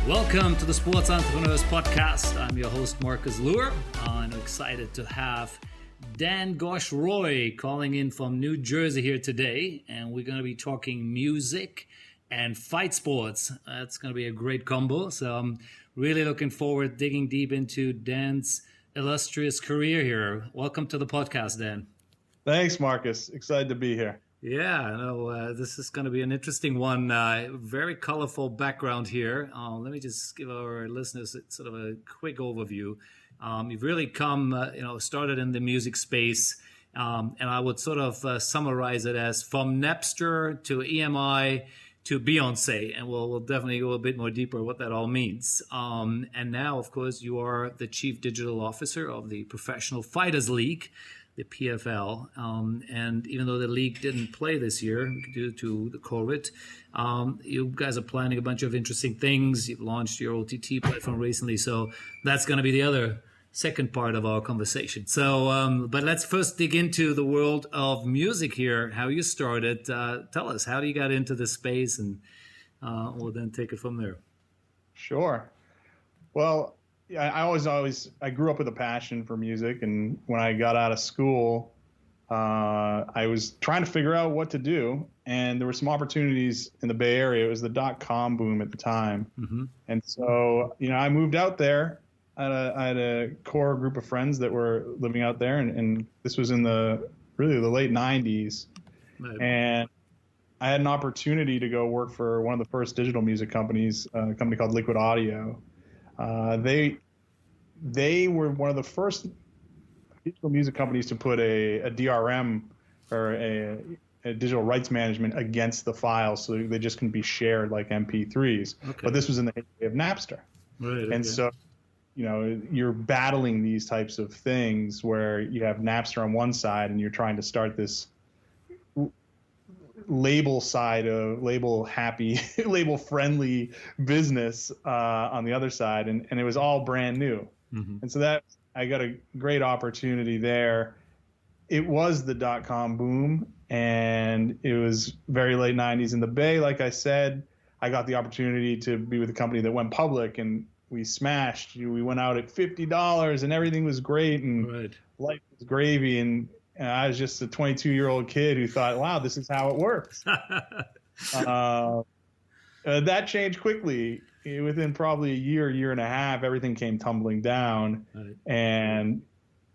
Welcome to the Sports Entrepreneurs Podcast. I'm your host, Marcus Luer. I'm excited to have Dan Ghosh-Roy calling in from New Jersey here today. And we're going to be talking music and fight sports. That's going to be a great combo. So I'm really looking forward to digging deep into Dan's illustrious career here. Welcome to the podcast, Dan. Thanks, Marcus. Excited to be here. Yeah, no, this is going to be an interesting one. Very colorful background here. Let me just give our listeners sort of a quick overview. You've really come, started in the music space, and I would sort of summarize it as from Napster to EMI to Beyonce, and we'll definitely go a bit more deeper what that all means. And now, of course, you are the Chief Digital Officer of the Professional Fighters League, the PFL, and even though the league didn't play this year due to the COVID, you guys are planning a bunch of interesting things. You've launched your OTT platform recently, so that's going to be the other second part of our conversation. So, but let's first dig into the world of music here, how you started. Tell us, how do you got into this space, and we'll then take it from there. Sure. Well, I grew up with a passion for music, and when I got out of school, I was trying to figure out what to do, and there were some opportunities in the Bay Area. It was the .com boom at the time, and so I moved out there. I had a core group of friends that were living out there, and this was in the late '90s, right. And I had an opportunity to go work for one of the first digital music companies, a company called Liquid Audio. They were one of the first digital music companies to put a DRM or a digital rights management against the files, so they just can be shared like MP3s. Okay. But this was in the heyday of Napster, right? And so, you're battling these types of things where you have Napster on one side and you're trying to start this label friendly business on the other side, and it was all brand new. And so I got a great opportunity there. It was the .com boom, and it was very late '90s in the Bay. Like I said, I got the opportunity to be with a company that went public, and we smashed. We went out at $50, and everything was great, and life was gravy. And I was just a 22-year-old kid who thought, wow, this is how it works. That changed quickly. Within probably a year and a half, everything came tumbling down, and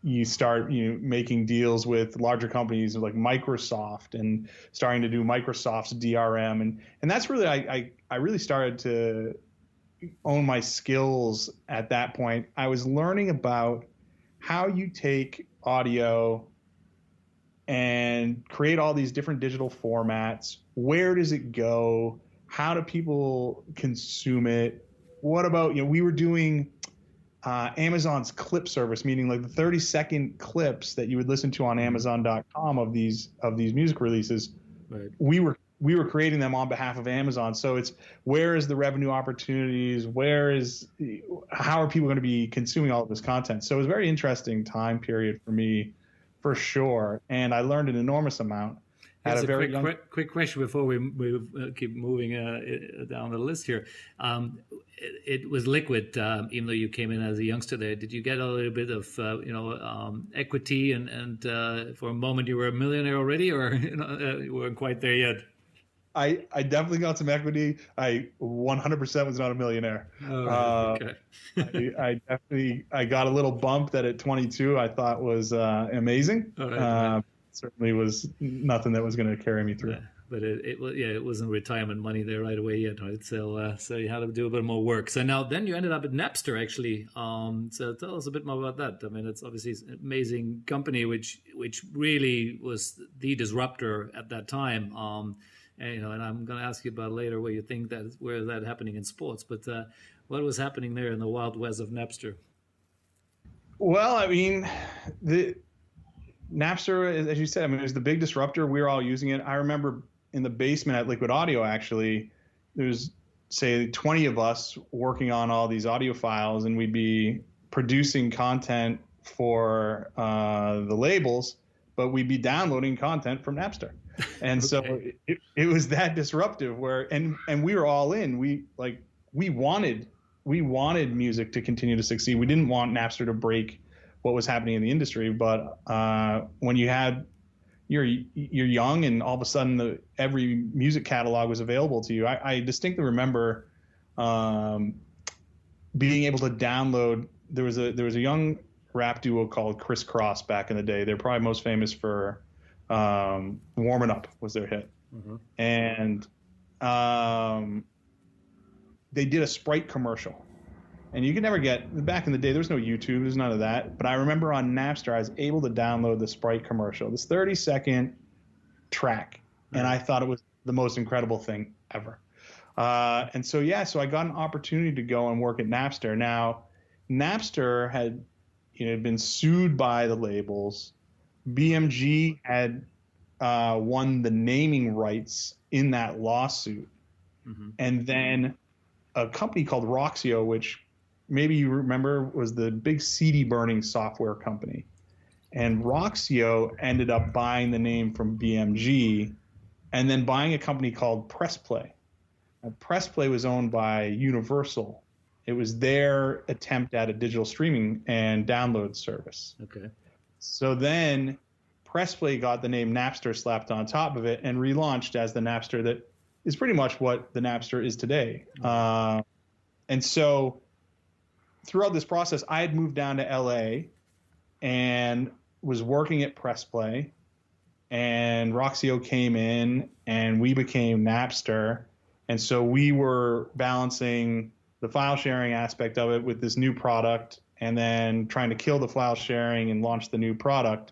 you start making deals with larger companies like Microsoft and starting to do Microsoft's DRM, and that's really I really started to own my skills at that point. I was learning about how you take audio and create all these different digital formats. Where does it go? How do people consume it? What about, we were doing Amazon's clip service, meaning like the 30-second clips that you would listen to on Amazon.com of these music releases. Right. We were creating them on behalf of Amazon. So it's, where is the revenue opportunities? How are people going to be consuming all of this content? So it was a very interesting time period for me, for sure. And I learned an enormous amount. Here's a quick question before we keep moving down the list here. It was Liquid, even though you came in as a youngster there. Did you get a little bit of equity and for a moment you were a millionaire already, or you weren't quite there yet? I definitely got some equity. I 100% was not a millionaire. Oh, okay. I got a little bump that at 22 I thought was amazing. Right. Certainly was nothing that was going to carry me through. Yeah, but it wasn't retirement money there right away yet, right? So you had to do a bit more work. So then you ended up at Napster, actually. So tell us a bit more about that. I mean, it's obviously an amazing company, which really was the disruptor at that time. And I'm going to ask you about later where you think where that happening in sports. But what was happening there in the wild west of Napster? Well, I mean, Napster, as you said, it was the big disruptor. We were all using it. I remember in the basement at Liquid Audio, actually, there's, say, 20 of us working on all these audio files, and we'd be producing content for the labels, but we'd be downloading content from Napster. And so it was that disruptive and we were all in. We wanted we wanted music to continue to succeed. We didn't want Napster to break what was happening in the industry. But when you're young and all of a sudden every music catalog was available to you, I distinctly remember being able to download. There was a young rap duo called Criss Cross back in the day. They're probably most famous for "Warmin' Up" was their hit, and they did a Sprite commercial. And you could never get, back in the day, there was no YouTube, there's none of that. But I remember on Napster, I was able to download the Sprite commercial, this 30-second track. And I thought it was the most incredible thing ever. And so I got an opportunity to go and work at Napster. Now, Napster had been sued by the labels. BMG had won the naming rights in that lawsuit. And then a company called Roxio, which maybe you remember was the big CD burning software company. And Roxio ended up buying the name from BMG and then buying a company called PressPlay. Now, PressPlay was owned by Universal. It was their attempt at a digital streaming and download service. Okay. So then PressPlay got the name Napster slapped on top of it and relaunched as the Napster that is pretty much what the Napster is today. And so throughout this process, I had moved down to LA and was working at PressPlay, and Roxio came in and we became Napster. And so we were balancing the file sharing aspect of it with this new product and then trying to kill the file sharing and launch the new product.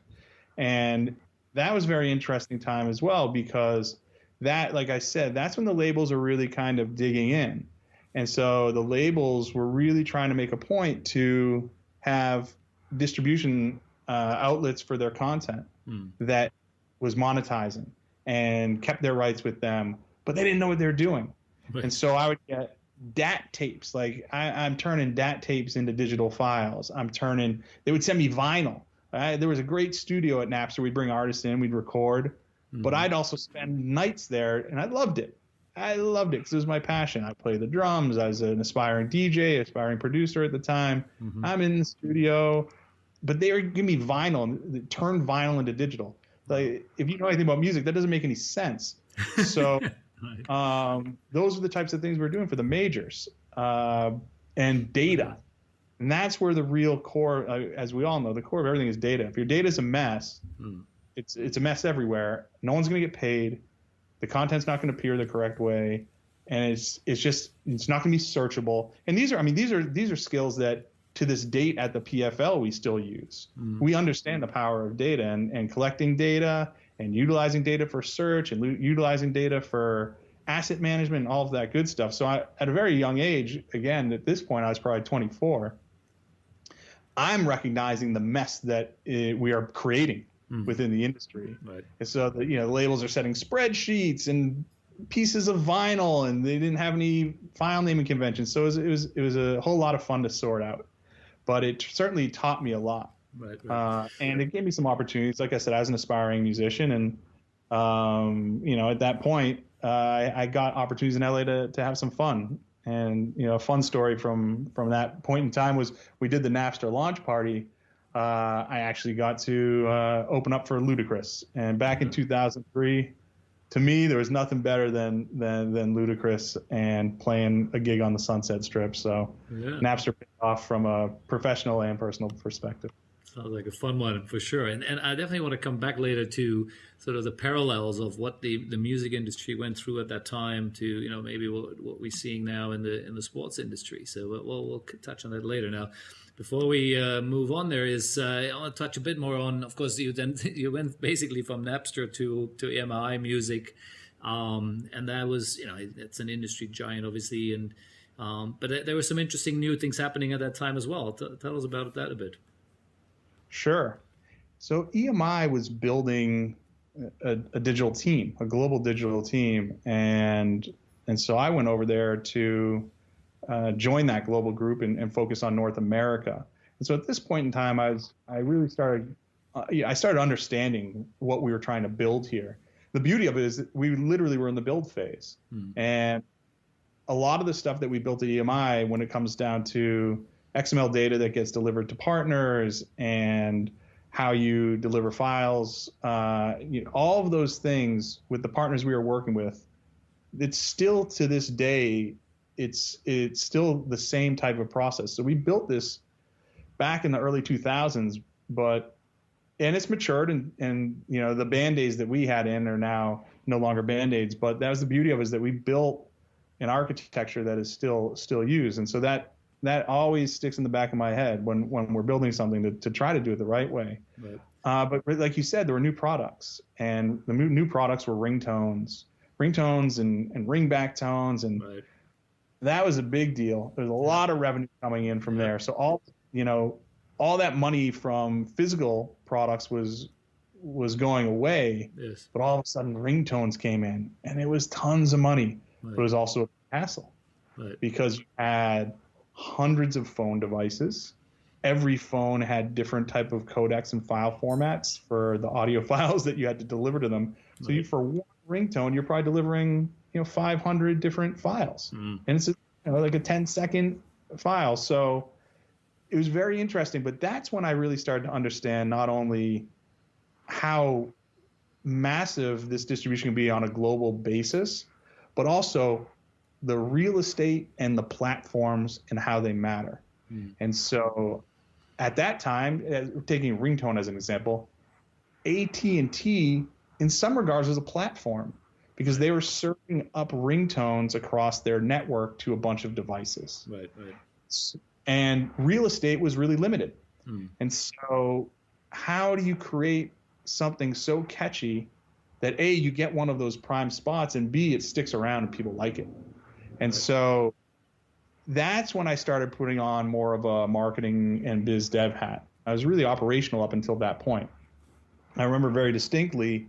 And that was a very interesting time as well, because that, like I said, that's when the labels are really kind of digging in. And so the labels were really trying to make a point to have distribution outlets for their content that was monetizing and kept their rights with them, but they didn't know what they were doing. Right. And so I would get DAT tapes. Like I'm turning DAT tapes into digital files. They would send me vinyl. There was a great studio at Napster. We'd bring artists in, we'd record, but I'd also spend nights there, and I loved it. I loved it because it was my passion. I played the drums. I was an aspiring DJ, aspiring producer at the time. I'm in the studio, but they were giving me vinyl, turn vinyl into digital. Like, if you know anything about music, that doesn't make any sense. So those are the types of things we're doing for the majors, and data. And that's where the real core, as we all know, the core of everything is data. If your data is a mess, it's a mess everywhere. No one's going to get paid. The content's not going to appear the correct way, and it's not going to be searchable. And these are skills that to this date at the PFL we still use. We understand the power of data and collecting data and utilizing data for search and utilizing data for asset management and all of that good stuff. So at a very young age, again, at this point I was probably 24, I'm recognizing the mess that we are creating within the industry. Right. And so the labels are setting spreadsheets and pieces of vinyl, and they didn't have any file naming conventions. So it was a whole lot of fun to sort out, but it certainly taught me a lot. Right. And it gave me some opportunities. Like I said, I was an aspiring musician, and at that point, I got opportunities in LA to have some fun. And a fun story from that point in time was we did the Napster launch party. I actually got to open up for Ludacris, and back in 2003, to me there was nothing better than Ludacris and playing a gig on the Sunset Strip. So Napster paid off from a professional and personal perspective. Sounds like a fun one for sure. And I definitely want to come back later to sort of the parallels of what the music industry went through at that time to maybe what we're seeing now in the sports industry. So we'll touch on that later. Now, before we move on, I want to touch a bit more on, of course, you went basically from Napster to EMI Music, and that was it's an industry giant, obviously, and but there were some interesting new things happening at that time as well. Tell us about that a bit. Sure. So EMI was building a digital team, a global digital team, and so I went over there to join that global group and focus on North America. And so at this point in time, I started understanding what we were trying to build here. The beauty of it is that we literally were in the build phase, and a lot of the stuff that we built at EMI, when it comes down to XML data that gets delivered to partners and how you deliver files, all of those things with the partners we were working with, it's still to this day, it's still the same type of process. So we built this back in the early 2000s, and it's matured, and the Band-Aids that we had in are now no longer Band-Aids, but that was the beauty of it, is that we built an architecture that is still used. And so that always sticks in the back of my head when we're building something to try to do it the right way. Right. But like you said, there were new products, and the new products were ringtones and ringback tones. And right. That was a big deal. There's a lot of revenue coming in from there. So all that money from physical products was going away. Yes. But all of a sudden ringtones came in, and it was tons of money. Right. But it was also a hassle. Right. Because you had hundreds of phone devices. Every phone had different type of codecs and file formats for the audio files that you had to deliver to them. So right. For one ringtone, you're probably delivering 500 different files, and it's like a 10-second file. So it was very interesting. But that's when I really started to understand not only how massive this distribution can be on a global basis, but also the real estate and the platforms and how they matter. And so at that time, taking ringtone as an example, AT&T in some regards was a platform, because they were serving up ringtones across their network to a bunch of devices. Right. And real estate was really limited. And so how do you create something so catchy that A, you get one of those prime spots, and B, it sticks around and people like it? And so that's when I started putting on more of a marketing and biz dev hat. I was really operational up until that point. I remember very distinctly,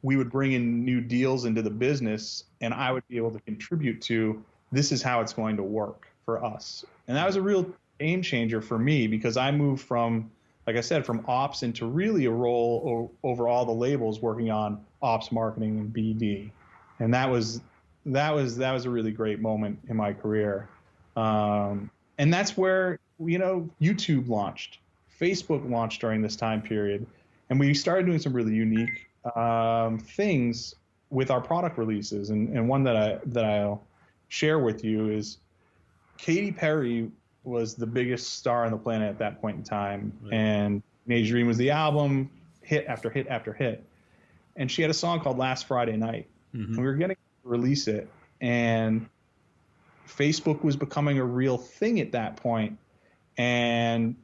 we would bring in new deals into the business, and I would be able to contribute to, this is how it's going to work for us. And that was a real game changer for me, because I moved from, like I said, from ops into really a role over all the labels, working on ops, marketing, and BD. And that was a really great moment in my career. And that's where, YouTube launched, Facebook launched during this time period. And we started doing some really unique things with our product releases. And one that I'll share with you is Katy Perry was the biggest star on the planet at that point in time. Right. And Teenage Dream was the album, hit after hit after hit. And she had a song called Last Friday Night. And we were getting to release it. And Facebook was becoming a real thing at that point. And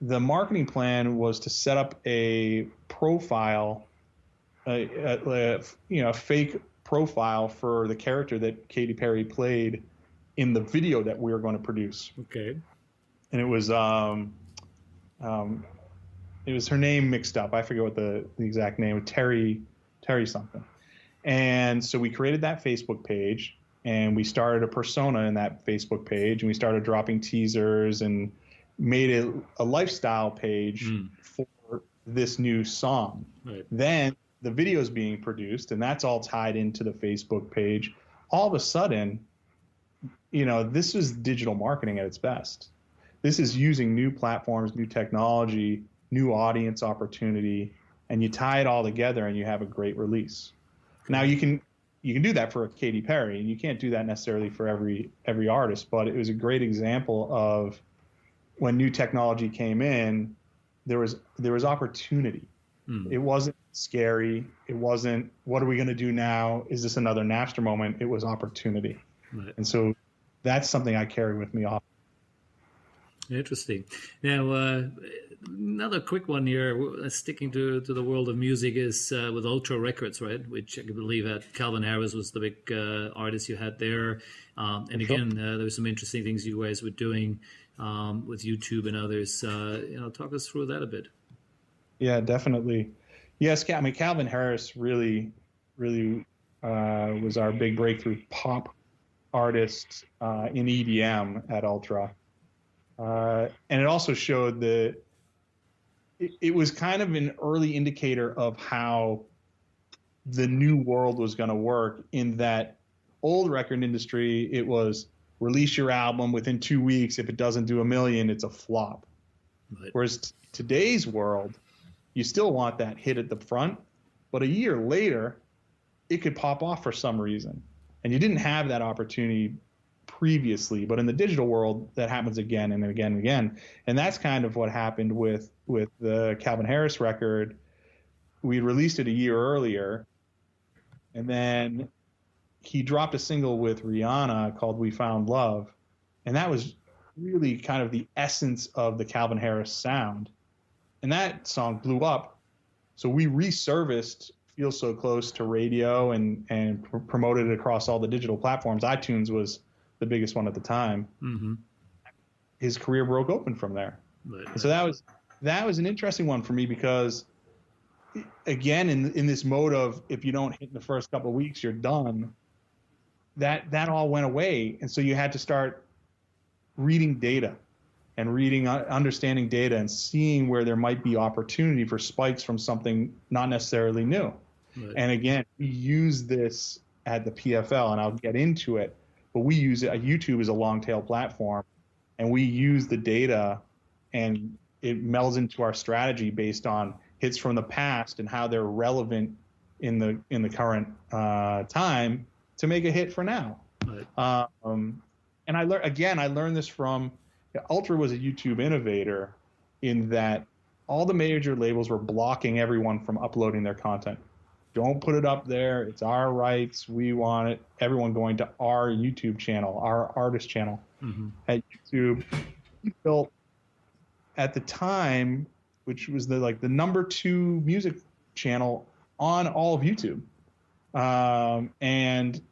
the marketing plan was to set up a profile, a fake profile for the character that Katy Perry played in the video that we were going to produce. Okay. And it was her name mixed up. I forget what the exact name, Terry something. And so we created that Facebook page, and we started a persona in that Facebook page, and we started dropping teasers and made it a lifestyle page for this new song. Right. Then the video is being produced, and that's all tied into the Facebook page. All of a sudden, this is digital marketing at its best. This is using new platforms, new technology, new audience opportunity, and you tie it all together and you have a great release. Now you can do that for a Katy Perry, and you can't do that necessarily for every artist, but it was a great example of when new technology came in, there was opportunity. It wasn't scary. It wasn't, what are we going to do now? Is this another Napster moment? It was opportunity. Right. And so that's something I carry with me often. Interesting. Now, another quick one here, sticking to the world of music, is with Ultra Records, right? Which I believe Calvin Harris was the big artist you had there. And again, there were some interesting things you guys were doing with YouTube and others. Talk us through that a bit. Yeah, definitely. Yes, Calvin Harris really was our big breakthrough pop artist in EDM at Ultra. And it also showed that it was kind of an early indicator of how the new world was going to work, in that old record industry, it was release your album within 2 weeks. If it doesn't do 1 million, it's a flop. Right. Whereas today's world, you still want that hit at the front, but a year later, it could pop off for some reason. And you didn't have that opportunity previously, but in the digital world, that happens again and again and again. And that's kind of what happened with the Calvin Harris record. We released it a year earlier, and then he dropped a single with Rihanna called We Found Love. And that was really kind of the essence of the Calvin Harris sound. And that song blew up. So we resurfaced Feel So Close to radio and promoted it across all the digital platforms. iTunes was the biggest one at the time. Mm-hmm. His career broke open from there. Right. So that was an interesting one for me because, again, in this mode of if you don't hit in the first couple of weeks, you're done. That all went away, and so you had to start reading data and understanding data and seeing where there might be opportunity for spikes from something not necessarily new. Right. And again, we use this at the PFL, and I'll get into it, but we use it. YouTube is a long tail platform, and we use the data, and it melds into our strategy based on hits from the past and how they're relevant in the current time to make a hit for now. Right. And I learned this from Ultra was a YouTube innovator in that all the major labels were blocking everyone from uploading their content. Don't put it up there. It's our rights. We want everyone going to our YouTube channel, our artist channel. Mm-hmm. At YouTube. We built at the time, which was the number 2 music channel on all of YouTube. And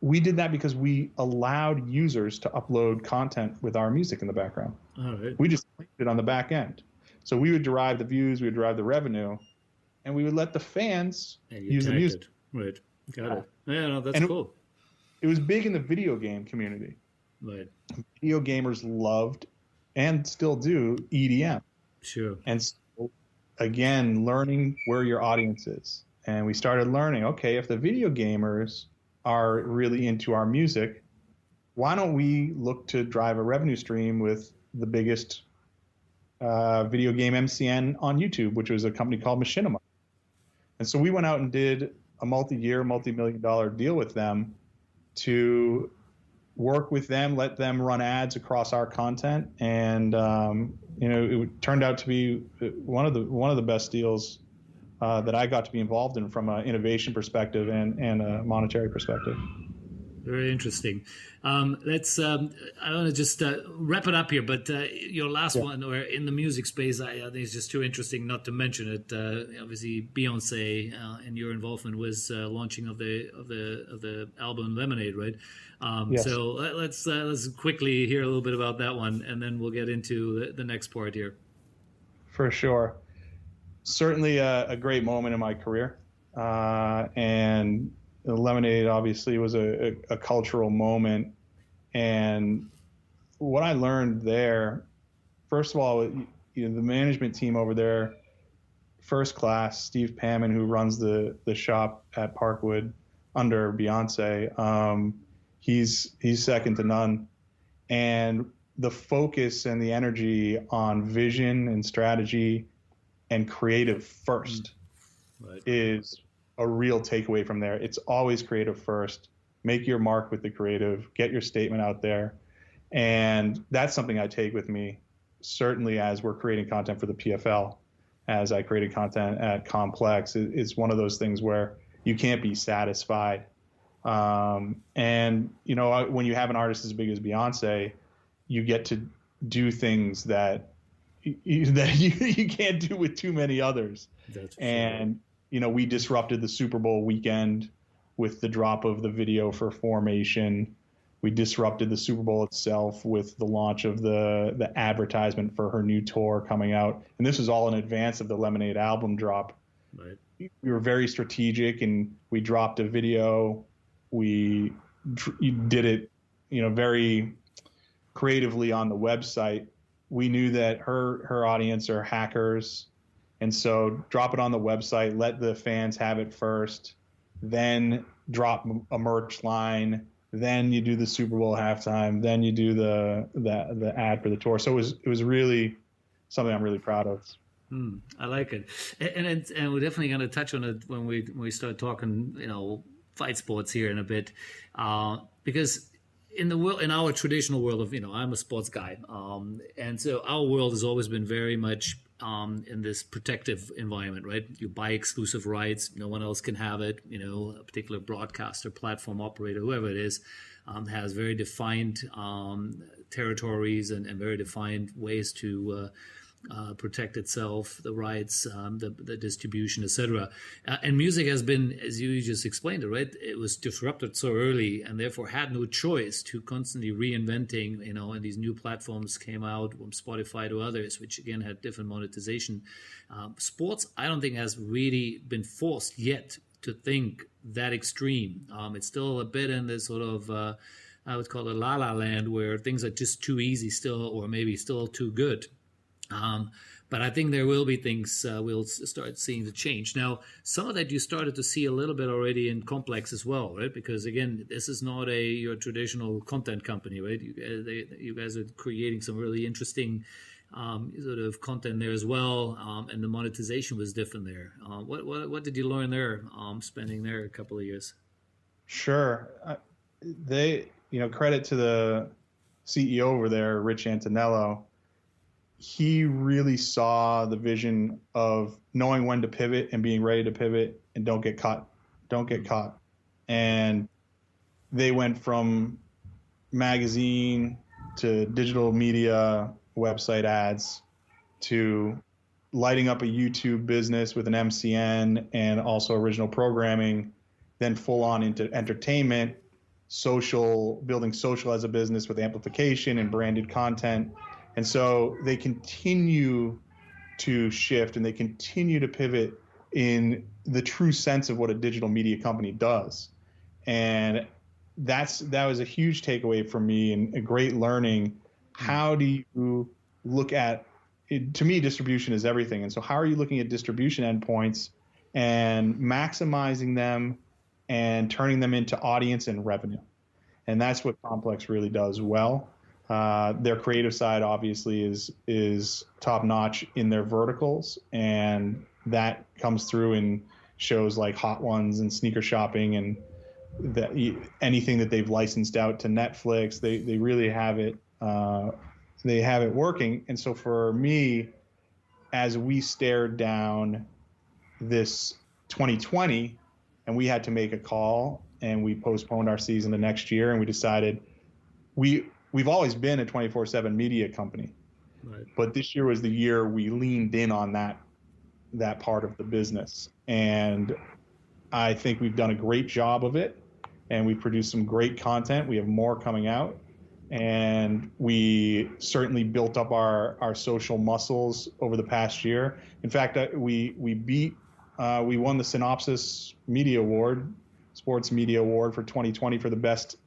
we did that because we allowed users to upload content with our music in the background. All right. We just linked it on the back end. So we would derive the views, we would derive the revenue, and we would let the fans use the music. Right. Got it. Yeah, no, that's cool. It was big in the video game community. Right. Video gamers loved and still do EDM. Sure. And so, again, learning where your audience is. And we started learning, okay, if the video gamers are really into our music, why don't we look to drive a revenue stream with the biggest video game MCN on YouTube, which was a company called Machinima. And so we went out and did a multi-year, multi-million-dollar deal with them to work with them, let them run ads across our content, and it turned out to be one of the best deals that I got to be involved in from an innovation perspective and a monetary perspective. Very interesting. Let's. I want to just wrap it up here, but your last one, or in the music space, I think it's just too interesting not to mention it. Obviously, Beyonce and your involvement with launching of the album Lemonade, right? Yes. So let's quickly hear a little bit about that one, and then we'll get into the next part here. For sure, certainly a great moment in my career, and Lemonade obviously was a cultural moment. And what I learned there, first of all, the management team over there, first class, Steve Pamman, who runs the shop at Parkwood under Beyonce, he's second to none. And the focus and the energy on vision and strategy and creative first is a real takeaway from there. It's always creative first. Make your mark with the creative. Get your statement out there. And that's something I take with me, certainly as we're creating content for the PFL. As I created content at Complex, it's one of those things where you can't be satisfied. And, when you have an artist as big as Beyonce, you get to do things that you can't do with too many others. That's and we disrupted the Super Bowl weekend with the drop of the video for Formation. We disrupted the Super Bowl itself with the launch of the advertisement for her new tour coming out. And this was all in advance of the Lemonade album drop. Right. We were very strategic, and we dropped a video. We did it, very creatively on the website. We knew that her audience are hackers. And so drop it on the website, let the fans have it first. then drop a merch line, then you do the Super Bowl halftime, then you do the ad for the tour. So it was really something I'm really proud of. I like it, and we're definitely going to touch on it when we start talking, fight sports here in a bit, because in our traditional world of, I'm a sports guy, and so our world has always been very much in this protective environment, right? You buy exclusive rights, no one else can have it. A particular broadcaster, platform operator, whoever it is, has very defined territories and very defined ways to protect itself, the rights, the distribution, etc. And music has been, as you just explained it, right? It was disrupted so early and therefore had no choice to constantly reinventing, and these new platforms came out from Spotify to others, which again had different monetization. Sports, I don't think has really been forced yet to think that extreme. It's still a bit in this sort of, I would call it la la land, where things are just too easy still, or maybe still too good. But I think there will be things we'll start seeing the change. Now, some of that you started to see a little bit already in Complex as well, right? Because again, this is not your traditional content company, right? You guys are creating some really interesting sort of content there as well, and the monetization was different there. What did you learn there, spending there a couple of years? Sure, credit to the CEO over there, Rich Antonello. He really saw the vision of knowing when to pivot and being ready to pivot and don't get caught. And they went from magazine to digital media, website ads, to lighting up a YouTube business with an MCN and also original programming, then full on into entertainment, building social as a business with amplification and branded content. And so they continue to shift and they continue to pivot in the true sense of what a digital media company does. And that was a huge takeaway for me and a great learning. How do you look at it? To me, distribution is everything. And so how are you looking at distribution endpoints and maximizing them and turning them into audience and revenue? And that's what Complex really does well. Their creative side obviously is top notch in their verticals, and that comes through in shows like Hot Ones and Sneaker Shopping and anything that they've licensed out to Netflix. They really have it. They have it working. And so for me, as we stared down this 2020, and we had to make a call, and we postponed our season to next year, and we decided we've always been a 24/7 media company, right? But this year was the year we leaned in on that part of the business. And I think we've done a great job of it, and we've produced some great content. We have more coming out, and we certainly built up our social muscles over the past year. In fact, we won the Synopsis Media Award, Sports Media Award for 2020 for the best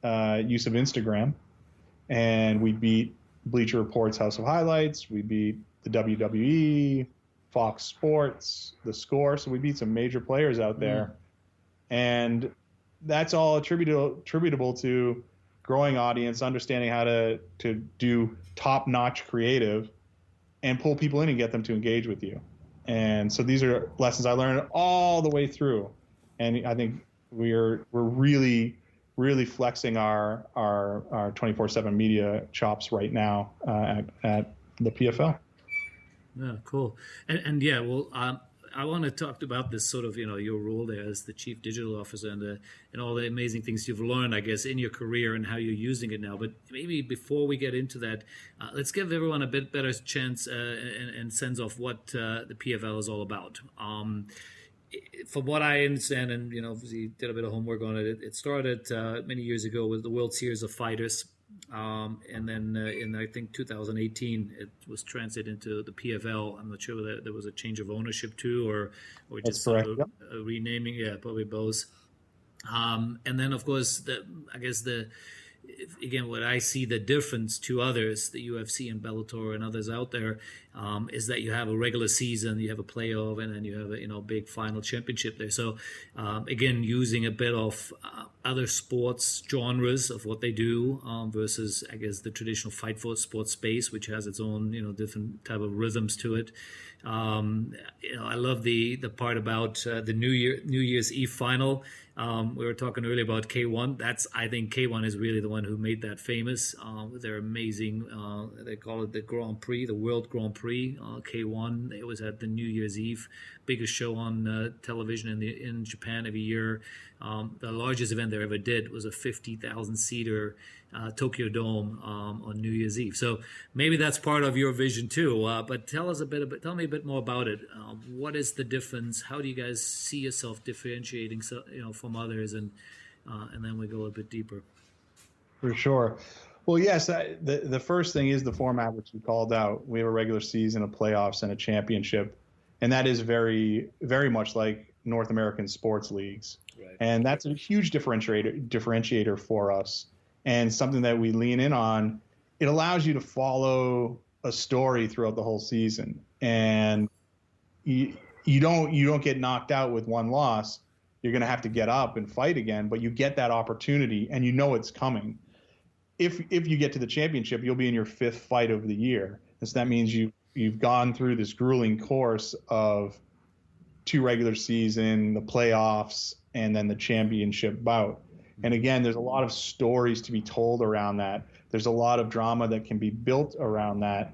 use of Instagram. And we beat Bleacher Report's House of Highlights. We beat the WWE, Fox Sports, The Score. So we beat some major players out there. And that's all attributable to growing audience, understanding how to do top-notch creative and pull people in and get them to engage with you. And so these are lessons I learned all the way through. And I think we're really flexing our 24/7 media chops right now at the PFL. Yeah, cool. And yeah, well, I want to talk about this sort of, your role there as the chief digital officer and all the amazing things you've learned, I guess, in your career and how you're using it now. But maybe before we get into that, let's give everyone a bit better chance and sense of what the PFL is all about. From what I understand, and obviously did a bit of homework on it, it started many years ago with the World Series of Fighters, and then in I think 2018 it was translated into the PFL. I'm not sure whether there was a change of ownership too, or just sort of a renaming. Yeah, probably both. And then of course again, what I see the difference to others, the UFC and Bellator and others out there, is that you have a regular season, you have a playoff, and then you have a big final championship there. So again, using a bit of other sports genres of what they do versus, I guess, the traditional fight for sports space, which has its own different type of rhythms to it. I love the part about the New Year's Eve final. We were talking earlier about K1. I think K1 is really the one who made that famous. They're amazing. They call it the Grand Prix, the World Grand Prix. K1. It was at the New Year's Eve, biggest show on television in Japan every year. The largest event they ever did was a 50,000 seater Tokyo Dome on New Year's Eve. So maybe that's part of your vision too. But tell me a bit more about it. What is the difference? How do you guys see yourself differentiating, from others? And then we go a bit deeper. For sure. Well, yes. The first thing is the format, which we called out. We have a regular season, a playoffs, and a championship, and that is very, very much like North American sports leagues. Right. And that's a huge differentiator for us, and something that we lean in on. It allows you to follow a story throughout the whole season, and you don't get knocked out with one loss. You're going to have to get up and fight again, but you get that opportunity, and it's coming. If you get to the championship, you'll be in your 5th fight of the year, and so that means you've gone through this grueling course of 2 regular season, the playoffs, and then the championship bout. And again, there's a lot of stories to be told around that. There's a lot of drama that can be built around that.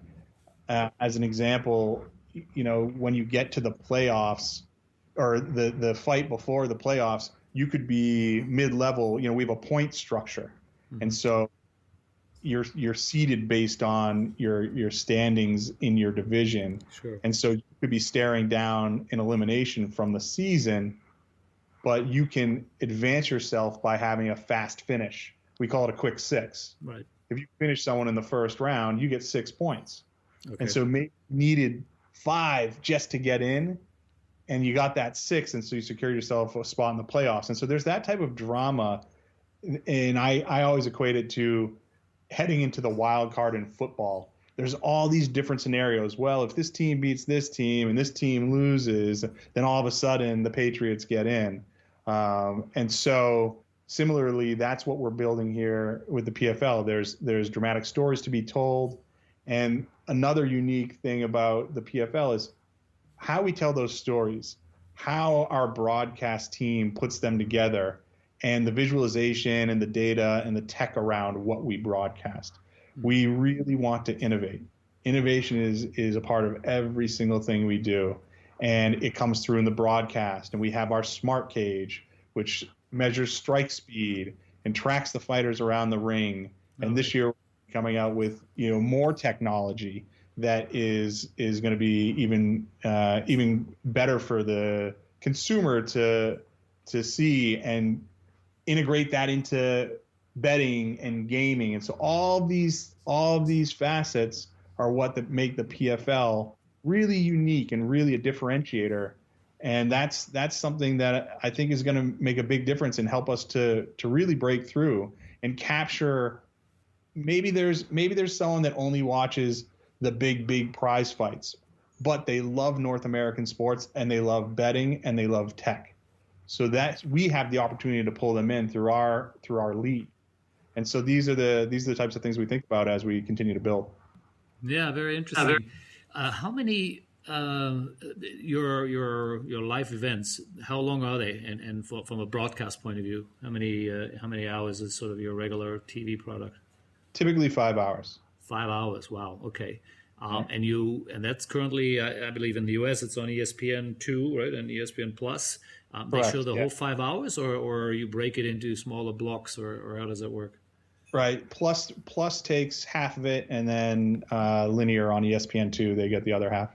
As an example, when you get to the playoffs or the fight before the playoffs, you could be mid-level. We have a point structure. Mm-hmm. And so you're seeded based on your standings in your division. Sure. And so you could be staring down an elimination from the season, but you can advance yourself by having a fast finish. We call it a quick 6. Right. If you finish someone in the first round, you get 6 points. Okay. And so needed 5 just to get in, and you got that 6, and so you secured yourself a spot in the playoffs. And so there's that type of drama, and I always equate it to heading into the wild card in football. There's all these different scenarios. Well, if this team beats this team and this team loses, then all of a sudden the Patriots get in. And so similarly, that's what we're building here with the PFL. There's dramatic stories to be told. And another unique thing about the PFL is how we tell those stories, how our broadcast team puts them together, and the visualization and the data and the tech around what we broadcast. We really want to innovate. Innovation is a part of every single thing we do, and it comes through in the broadcast. And we have our smart cage, which measures strike speed and tracks the fighters around the ring. And this year, we're coming out with more technology that is going to be even better for the consumer to see and integrate that into betting and gaming. And so all of these facets are what make the PFL really unique and really a differentiator. And that's something that I think is going to make a big difference and help us to really break through and capture. Maybe there's someone that only watches the big prize fights, but they love North American sports and they love betting and they love tech. So that we have the opportunity to pull them in through our league. And so these are the types of things we think about as we continue to build. Yeah, very interesting. How many your live events? How long are they? And from a broadcast point of view, how many hours is sort of your regular TV product? Typically 5 hours. 5 hours. Wow. Okay. And that's currently, I believe, in the US, it's on ESPN2, right, and ESPN Plus. They show the whole 5 hours, or you break it into smaller blocks, or how does it work? Right. Plus takes half of it, and then linear on ESPN2, they get the other half.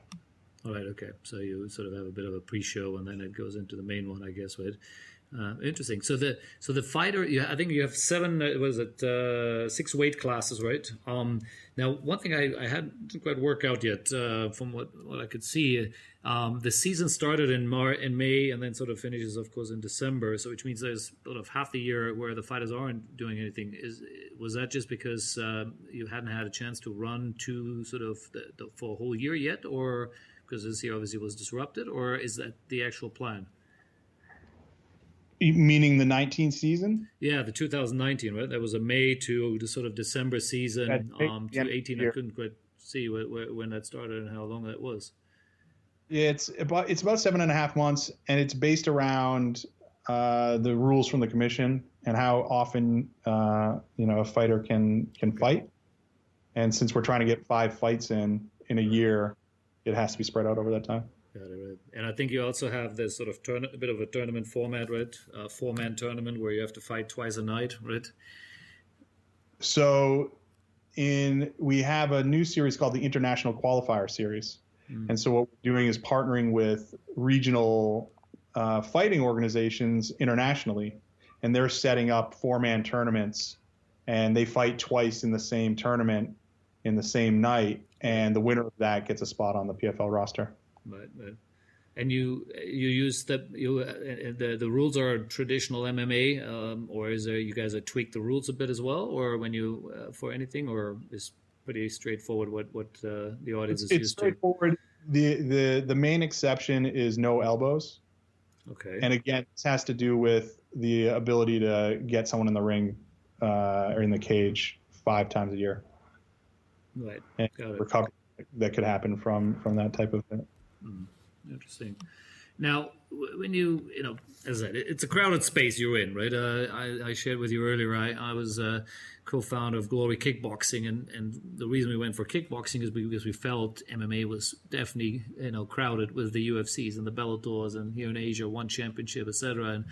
All right. Okay. So you sort of have a bit of a pre-show, and then it goes into the main one, I guess. Right. Interesting. So the fighter, I think you have 6 weight classes, right? Now, one thing I hadn't quite worked out yet, from what I could see, the season started in May and then sort of finishes, of course, in December. So which means there's sort of half the year where the fighters aren't doing anything. Was that just because you hadn't had a chance to run to sort of for a whole year yet, or because this year obviously was disrupted, or is that the actual plan? Meaning the 19 season? Yeah, the 2019, right? That was a May to the sort of December season. To 18, I couldn't quite see when that started and how long that was. It's about 7.5 months, and it's based around the rules from the commission and how often a fighter can fight. And since we're trying to get 5 fights in a year, it has to be spread out over that time. Got it, right. And I think you also have this sort of a bit of a tournament format, right? 4-man tournament where you have to fight twice a night, right? So we have a new series called the International Qualifier series. And so what we're doing is partnering with regional fighting organizations internationally, and they're setting up 4-man tournaments, and they fight twice in the same tournament in the same night, and the winner of that gets a spot on the PFL roster. Right. And you use the rules are traditional MMA, or is there you guys have tweaked the rules a bit as well, or when you for anything, or is pretty straightforward what the audience is used to? It's straightforward. The main exception is no elbows. Okay. And again, this has to do with the ability to get someone in the ring or in the cage 5 times a year. Right. And got it. recovery that could happen from that type of thing. Interesting. Now, when you as I said, it's a crowded space you're in, right? I shared with you earlier, I was co-founder of Glory Kickboxing, and the reason we went for kickboxing is because we felt MMA was definitely, crowded with the UFCs and the Bellators, and here in Asia, One Championship, etc. And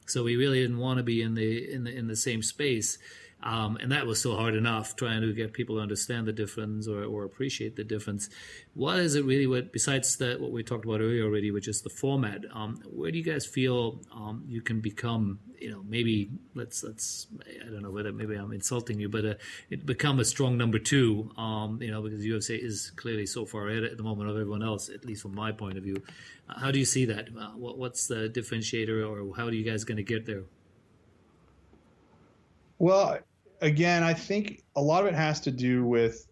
so we really didn't want to be in the same space. And that was so hard enough trying to get people to understand the difference or appreciate the difference. What is it really, besides what we talked about earlier already, which is the format, where do you guys feel you can become, maybe let's I don't know whether maybe I'm insulting you, but it become a strong number 2, because UFC is clearly so far ahead at the moment of everyone else, at least from my point of view. How do you see that? What's the differentiator, or how are you guys going to get there? Well, again, I think a lot of it has to do with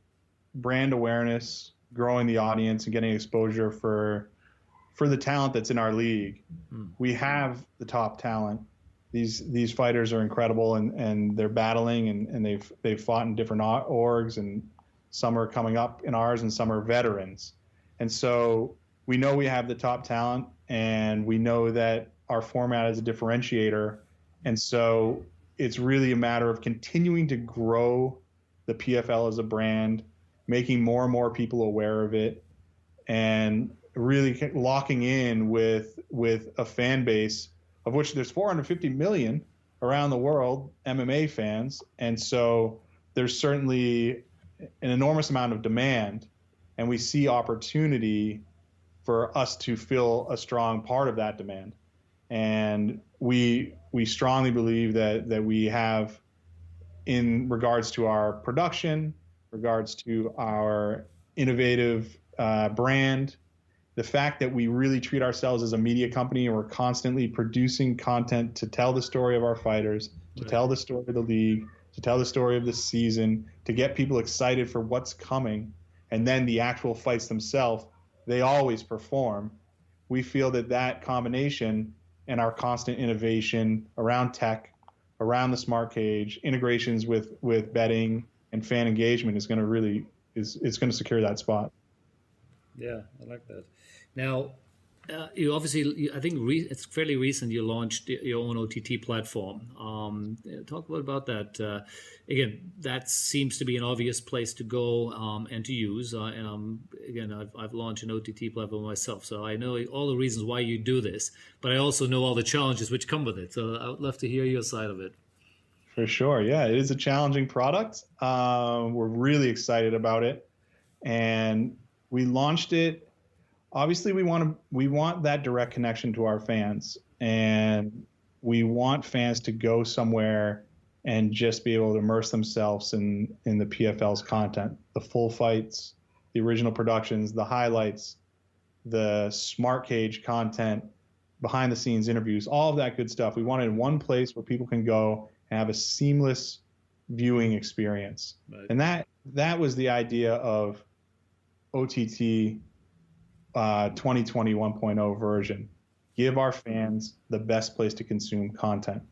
brand awareness, growing the audience, and getting exposure for the talent that's in our league. We have the top talent. These fighters are incredible, and they're battling, and they've fought in different orgs, and some are coming up in ours, and some are veterans. And so we know we have the top talent, and we know that our format is a differentiator. And so it's really a matter of continuing to grow the PFL as a brand, making more and more people aware of it, and really locking in with a fan base of which there's 450 million around the world, MMA fans. And so there's certainly an enormous amount of demand, and we see opportunity for us to fill a strong part of that demand. And we strongly believe that we have, in regards to our production, regards to our innovative brand, the fact that we really treat ourselves as a media company, and we're constantly producing content to tell the story of our fighters, to tell the story of the league, to tell the story of the season, to get people excited for what's coming, and then the actual fights themselves, they always perform. We feel that combination and our constant innovation around tech, around the smart cage, integrations with betting and fan engagement is going to really it's going to secure that spot. Yeah, I like that. Now, you obviously, I think it's fairly recent you launched your own OTT platform. Talk a bit about that. Again, that seems to be an obvious place to go and to use. And again, I've launched an OTT platform myself, so I know all the reasons why you do this, but I also know all the challenges which come with it. So I would love to hear your side of it. For sure. Yeah, it is a challenging product. We're really excited about it. And we launched it. Obviously, we want that direct connection to our fans, and we want fans to go somewhere and just be able to immerse themselves in the PFL's content, the full fights, the original productions, the highlights, the smart cage content, behind the scenes interviews, all of that good stuff. We want it in one place where people can go and have a seamless viewing experience. Right. And that was the idea of OTT 2020 1.0 version. Give our fans the best place to consume content.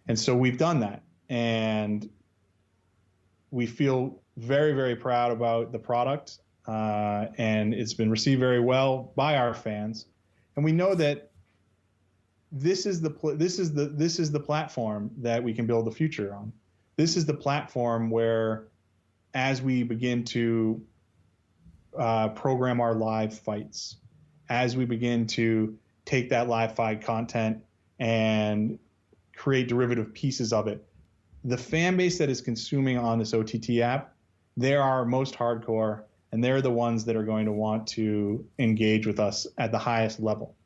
And so we've done that. And we feel very, very proud about the product. And it's been received very well by our fans. And we know that this is the platform that we can build the future on. This is the platform where, as we begin to program our live fights, as we begin to take that live fight content and create derivative pieces of it, the fan base that is consuming on this OTT app, they're our most hardcore, and they're the ones that are going to want to engage with us at the highest level.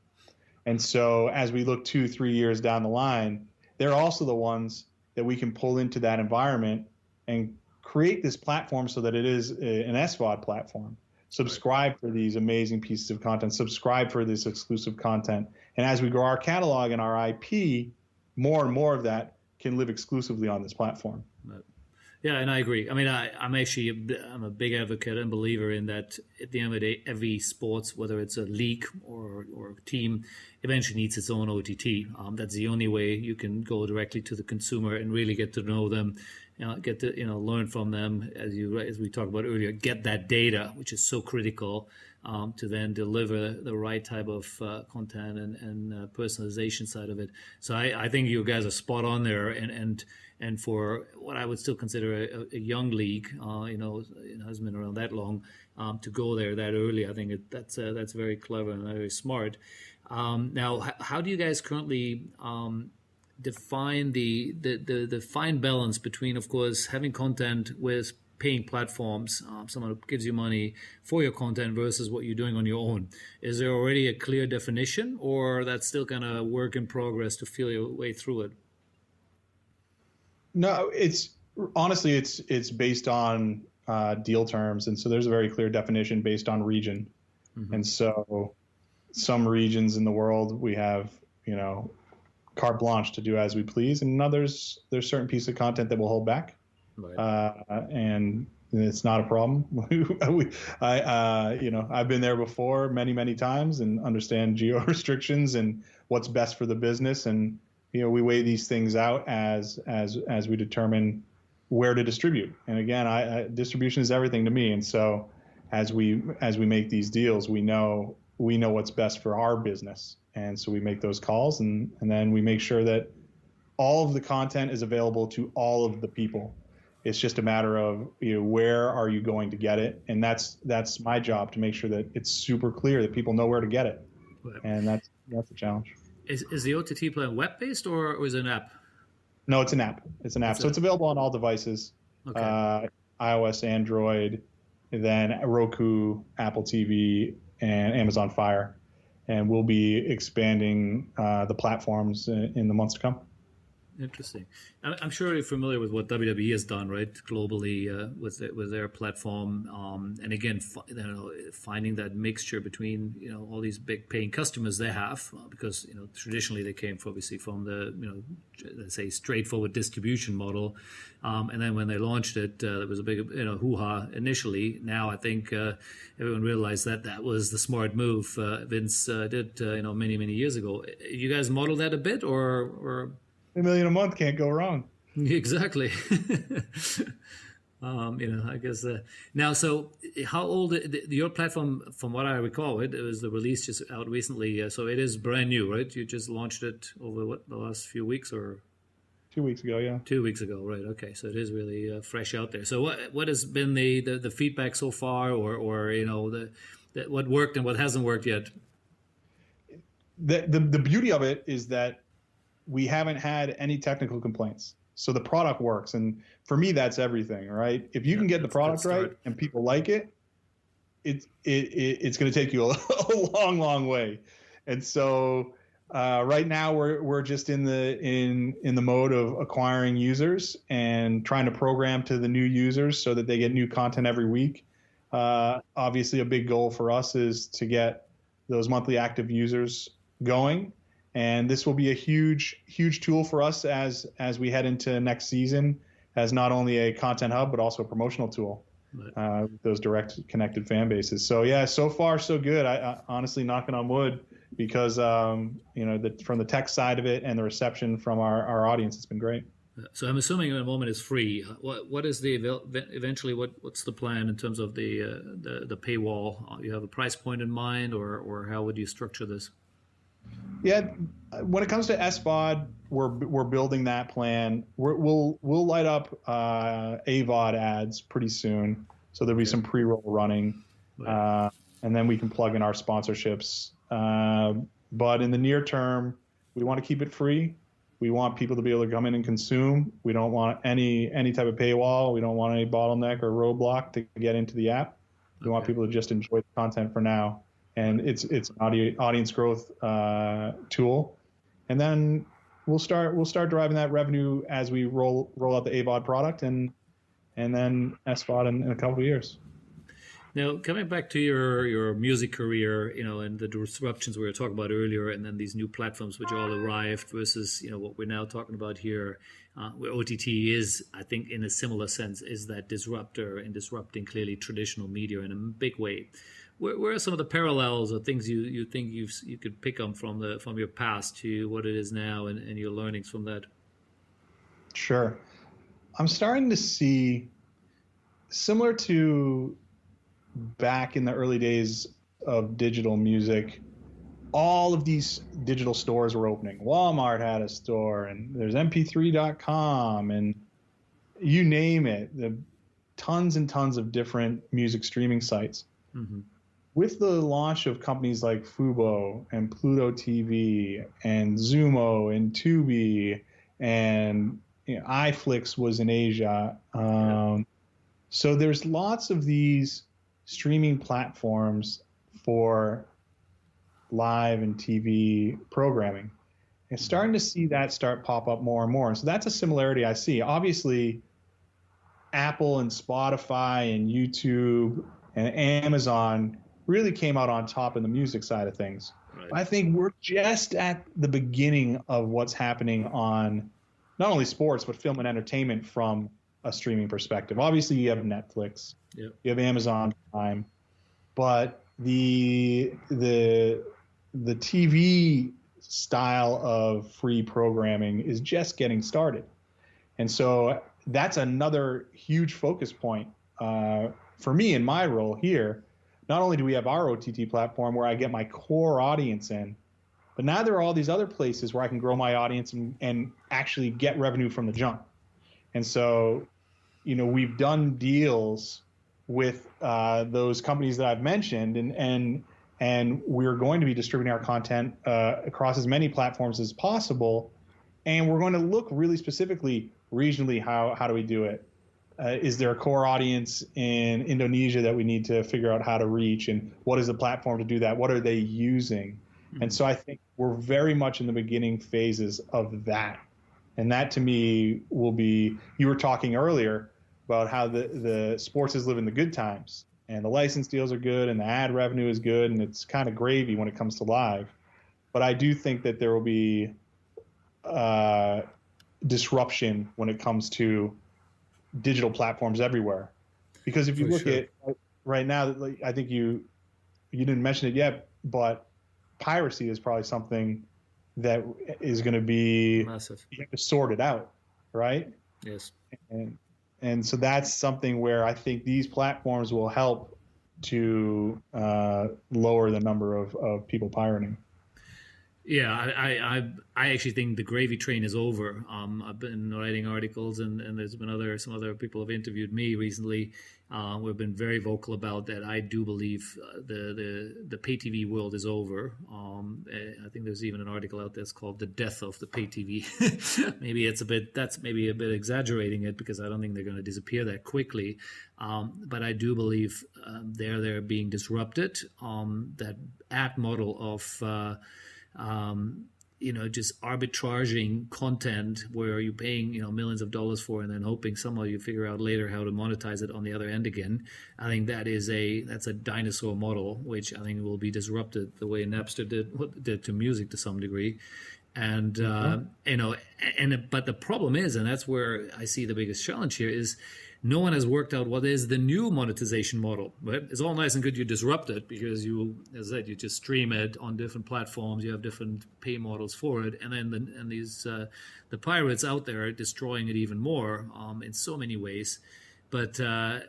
And so as we look 2-3 years down the line, they're also the ones that we can pull into that environment and create this platform so that it is an SVOD platform. Subscribe for these amazing pieces of content, subscribe for this exclusive content. And as we grow our catalog and our IP, more and more of that can live exclusively on this platform. Yeah, and I agree. I mean, I'm a big advocate and believer in that. At the end of the day, every sports, whether it's a league or a team, eventually needs its own OTT. That's the only way you can go directly to the consumer and really get to know them, get to learn from them, as we talked about earlier. Get that data, which is so critical, to then deliver the right type of content and personalization side of it. So I think you guys are spot on there, and for what I would still consider a young league, it hasn't been around that long, to go there that early, I think that's very clever and very smart. Now, how do you guys currently define the fine balance between, of course, having content with paying platforms, someone who gives you money for your content, versus what you're doing on your own? Is there already a clear definition, or that's still kind of work in progress to feel your way through it? No, it's based on deal terms, and so there's a very clear definition based on region. Mm-hmm. And so some regions in the world we have carte blanche to do as we please, and in others there's certain pieces of content that we'll hold back. Right. And it's not a problem. I've been there before many times and understand geo restrictions and what's best for the business, and we weigh these things out as we determine where to distribute. And again, distribution is everything to me. And so as we make these deals, we know what's best for our business, and so we make those calls, and then we make sure that all of the content is available to all of the people. It's just a matter of where are you going to get it, and that's my job, to make sure that it's super clear that people know where to get it. Right. And that's a challenge. Is the OTT plan web-based or is it an app? No, it's an app. It's an app. So it's available on all devices. Okay. iOS, Android, then Roku, Apple TV, and Amazon Fire. And we'll be expanding the platforms in the months to come. Interesting. I'm sure you're familiar with what WWE has done, right, globally with their platform, and again, finding that mixture between all these big paying customers they have, because traditionally they came obviously from the let's say straightforward distribution model, and then when they launched it, there was a big hoo-ha initially. Now I think everyone realized that was the smart move Vince did many years ago. You guys model that a bit, or $1 million a month can't go wrong. Exactly. I guess now. So, how old your platform? From what I recall, it was the release just out recently. So it is brand new, right? You just launched it over the last few weeks, or 2 weeks ago? Yeah, 2 weeks ago, right? Okay, so it is really fresh out there. So what has been the feedback so far, or what worked and what hasn't worked yet? The beauty of it is that we haven't had any technical complaints. So the product works. And for me, that's everything, right? If you can get the product right and people like it, it's going to take you a long way. And so right now we're just in the mode of acquiring users and trying to program to the new users so that they get new content every week. Obviously a big goal for us is to get those monthly active users going. And this will be a huge tool for us as we head into next season as not only a content hub but also a promotional tool. With those direct connected fan bases. So yeah, so far so good. I honestly, knocking on wood, because from the tech side of it and the reception from our audience, it's been great. So I'm assuming in a moment it's free. What is the eventually what's the plan in terms of the paywall? You have a price point in mind, or how would you structure this? Yeah, when it comes to SVOD, we're building that plan. We'll light up AVOD ads pretty soon, so there'll be some pre-roll running, and then we can plug in our sponsorships. But in the near term, we want to keep it free. We want people to be able to come in and consume. We don't want any type of paywall. We don't want any bottleneck or roadblock to get into the app. We want people to just enjoy the content for now. And it's an audience growth tool, and then we'll start driving that revenue as we roll out the AVOD product, and then SVOD in a couple of years. Now, coming back to your music career, and the disruptions we were talking about earlier, and then these new platforms which all arrived versus what we're now talking about here, where OTT is, I think, in a similar sense, is that disruptor and disrupting clearly traditional media in a big way. Where are some of the parallels or things you think you could pick up from your past to what it is now, and your learnings from that? Sure. I'm starting to see, similar to back in the early days of digital music, all of these digital stores were opening. Walmart had a store, and there's mp3.com, and you name it, the tons and tons of different music streaming sites. Mm-hmm. With the launch of companies like Fubo and Pluto TV and Zumo and Tubi, and iFlix was in Asia. So there's lots of these streaming platforms for live and TV programming. And starting to see that start pop up more and more. And so that's a similarity I see. Obviously, Apple and Spotify and YouTube and Amazon really came out on top in the music side of things. Right. I think we're just at the beginning of what's happening on not only sports, but film and entertainment from a streaming perspective. Obviously, you have Netflix, you have Amazon Prime, but the TV style of free programming is just getting started. And so that's another huge focus point for me in my role here. Not only do we have our OTT platform where I get my core audience in, but now there are all these other places where I can grow my audience and actually get revenue from the jump. And so, we've done deals with those companies that I've mentioned, and we're going to be distributing our content across as many platforms as possible. And we're going to look really specifically regionally, how do we do it? Is there a core audience in Indonesia that we need to figure out how to reach? And what is the platform to do that? What are they using? Mm-hmm. And so I think we're very much in the beginning phases of that. And that to me will be, you were talking earlier about how the sports is living the good times, and the license deals are good, and the ad revenue is good, and it's kind of gravy when it comes to live. But I do think that there will be disruption when it comes to digital platforms everywhere, because if you look at right now, I think you didn't mention it yet, but piracy is probably something that is going to be massive. You have to sort it out, right? Yes. And so that's something where I think these platforms will help to lower the number of people pirating. Yeah, I actually think the gravy train is over. I've been writing articles, and there's been some other people have interviewed me recently. We've been very vocal about that. I do believe the pay TV world is over. I think there's even an article out there that's called "The Death of the Pay TV." That's maybe a bit exaggerating it, because I don't think they're going to disappear that quickly. But I do believe they're being disrupted. That ad model of just arbitraging content where you're paying, millions of dollars for, and then hoping somehow you figure out later how to monetize it on the other end again. I think that's a dinosaur model, which I think will be disrupted the way Napster did to music to some degree. And but the problem is, and that's where I see the biggest challenge here, is no one has worked out what is the new monetization model. Right? It's all nice and good you disrupt it because you, as I said, you just stream it on different platforms. You have different pay models for it, and then the pirates out there are destroying it even more in so many ways. But the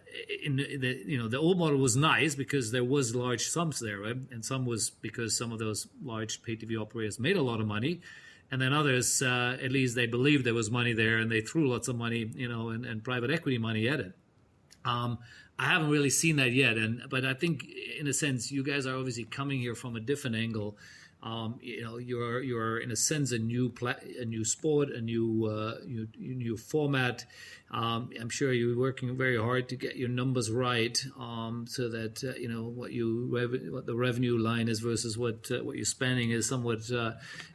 old model was nice because there was large sums there, right? And some was because some of those large pay TV operators made a lot of money, and then others, at least they believed there was money there, and they threw lots of money, and private equity money at it. I haven't really seen that yet, but I think in a sense you guys are obviously coming here from a different angle. You're in a sense a new sport, a new format. I'm sure you're working very hard to get your numbers right, so that what the revenue line is versus what you're spending is somewhat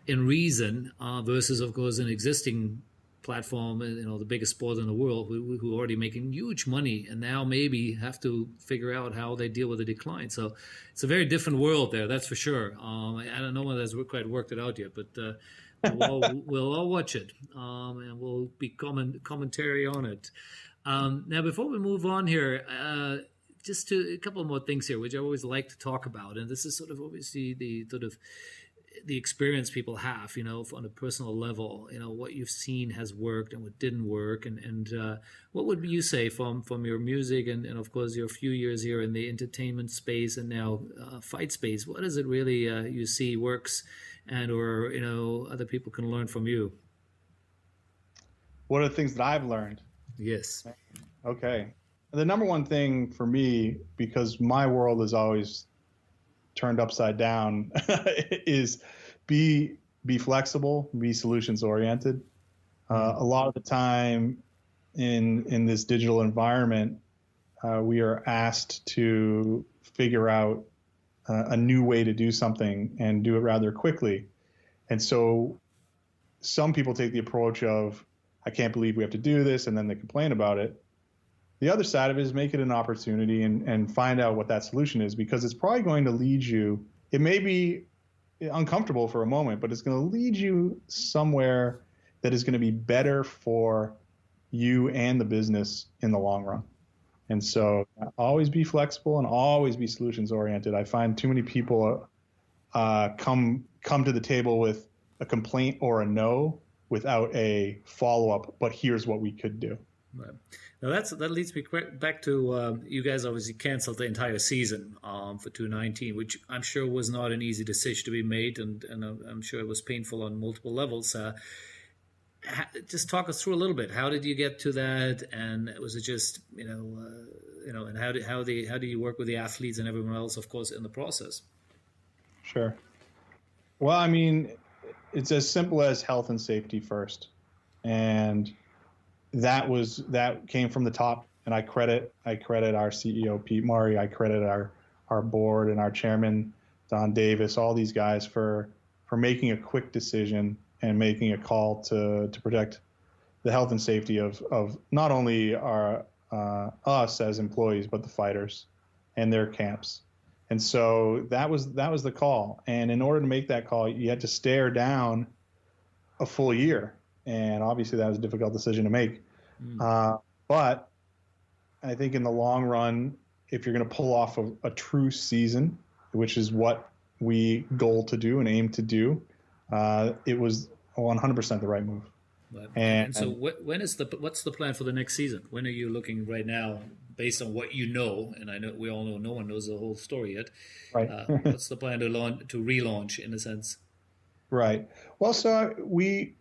in reason, versus of course an existing platform, the biggest sport in the world, who are already making huge money and now maybe have to figure out how they deal with the decline. So it's a very different world there, that's for sure. I don't know whether that's quite worked it out yet, but we'll all watch it, and we'll be commentary on it. Now, before we move on here, just a couple more things here, which I always like to talk about, and this is sort of obviously the experience people have, on a personal level, what you've seen has worked and what didn't work. And what would you say from your music and of course your few years here in the entertainment space and now fight space, what is it really you see works or other people can learn from you? What are the things that I've learned? Yes. Okay. The number one thing for me, because my world is always turned upside down, is be flexible, be solutions oriented. A lot of the time in this digital environment, we are asked to figure out a new way to do something and do it rather quickly. And so some people take the approach of, I can't believe we have to do this, and then they complain about it. The other side of it is make it an opportunity and find out what that solution is, because it's probably going to lead you. It may be uncomfortable for a moment, but it's going to lead you somewhere that is going to be better for you and the business in the long run. And so always be flexible and always be solutions oriented. I find too many people come to the table with a complaint or a no without a follow-up, but here's what we could do. Right. Now that leads me back to you guys obviously canceled the entire season for 2019, which I'm sure was not an easy decision to be made, and I'm sure it was painful on multiple levels. Just talk us through a little bit. How did you get to that? And was it just and how do you work with the athletes and everyone else, of course, in the process? Sure. Well, I mean, it's as simple as health and safety first, and that came from the top. And I credit our CEO Pete Murray. I credit our board and our chairman Don Davis, all these guys for making a quick decision and making a call to protect the health and safety of not only our us as employees, but the fighters and their camps. And so that was the call. And in order to make that call, you had to stare down a full year. And obviously that was a difficult decision to make. But I think in the long run, if you're going to pull off a true season, which is what we goal to do and aim to do, it was 100% the right move. Right. And so what's the plan for the next season? When are you looking right now, based on what you know? And I know we all know no one knows the whole story yet. Right. What's the plan to relaunch in a sense? Right. Well, so we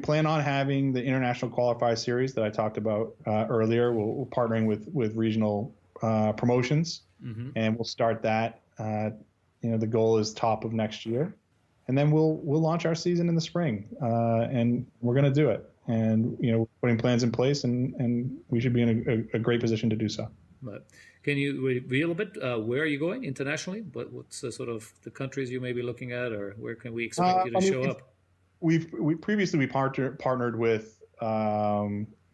plan on having the International Qualifier series that I talked about earlier. We're partnering with regional promotions, and we'll start that. The goal is top of next year, and then we'll launch our season in the spring, and we're going to do it. And we're putting plans in place, and we should be in a great position to do so. But can you reveal a bit where are you going internationally? What's the sort of the countries you may be looking at, or where can we expect you to show up? We previously partnered with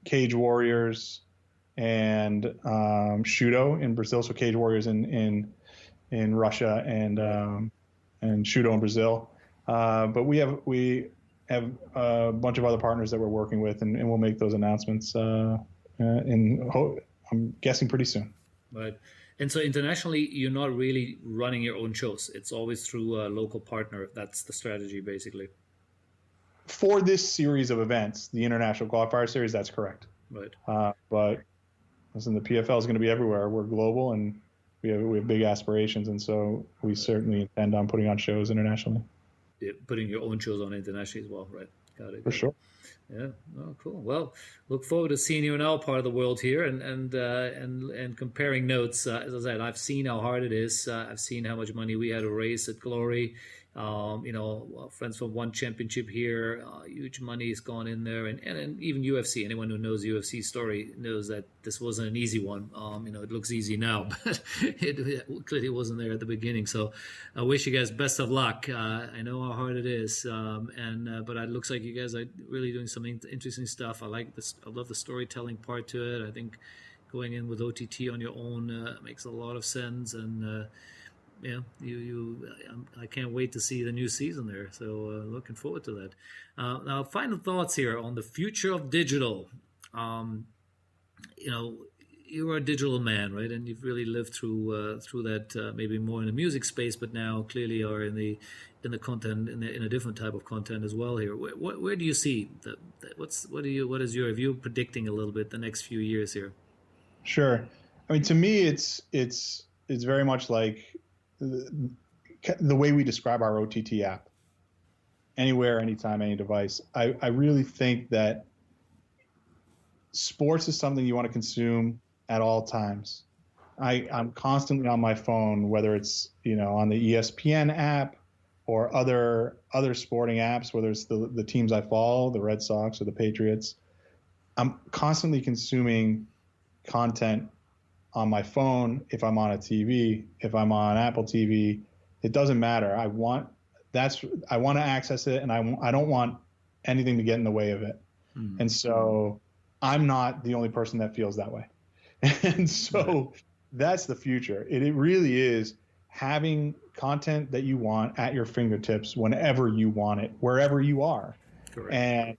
Cage Warriors and Shudo in Brazil. So Cage Warriors in Russia and Shudo in Brazil. But we have a bunch of other partners that we're working with, and we'll make those announcements I'm guessing pretty soon. Right. And so internationally, you're not really running your own shows. It's always through a local partner. That's the strategy, basically. For this series of events, the International Qualifier Series, that's correct. Right. But listen, the PFL is going to be everywhere. We're global, and we have big aspirations, and so we certainly intend on putting on shows internationally. Yeah, putting your own shows on internationally as well, right? Got it. For sure. Yeah. Oh, cool. Well, look forward to seeing you in our part of the world here, and comparing notes. As I said, I've seen how hard it is. I've seen how much money we had to raise at Glory. Friends from One Championship here, huge money has gone in there, and even UFC. Anyone who knows UFC story knows that this wasn't an easy one. It looks easy now, but it clearly wasn't there at the beginning. So I wish you guys best of luck. I know how hard it is, but it looks like you guys are really doing some interesting stuff. I like this. I love the storytelling part to it. I think going in with OTT on your own makes a lot of sense, and I can't wait to see the new season there. So looking forward to that. Now, final thoughts here on the future of digital. You're a digital man, right? And you've really lived through that, maybe more in the music space, but now clearly are in the content in a different type of content as well. Here, where do you see what is your view predicting a little bit the next few years here? Sure. I mean, to me, it's very much like the way we describe our OTT app. Anywhere, anytime, any device. I really think that sports is something you want to consume at all times. I'm constantly on my phone, whether it's on the ESPN app or other sporting apps, whether it's the teams I follow, the Red Sox or the Patriots. I'm constantly consuming content on my phone. If I'm on a TV, if I'm on Apple TV, it doesn't matter. I want to access it, and I don't want anything to get in the way of it. Mm-hmm. And so I'm not the only person that feels that way. And so that's the future. It really is having content that you want at your fingertips whenever you want it, wherever you are. Correct. And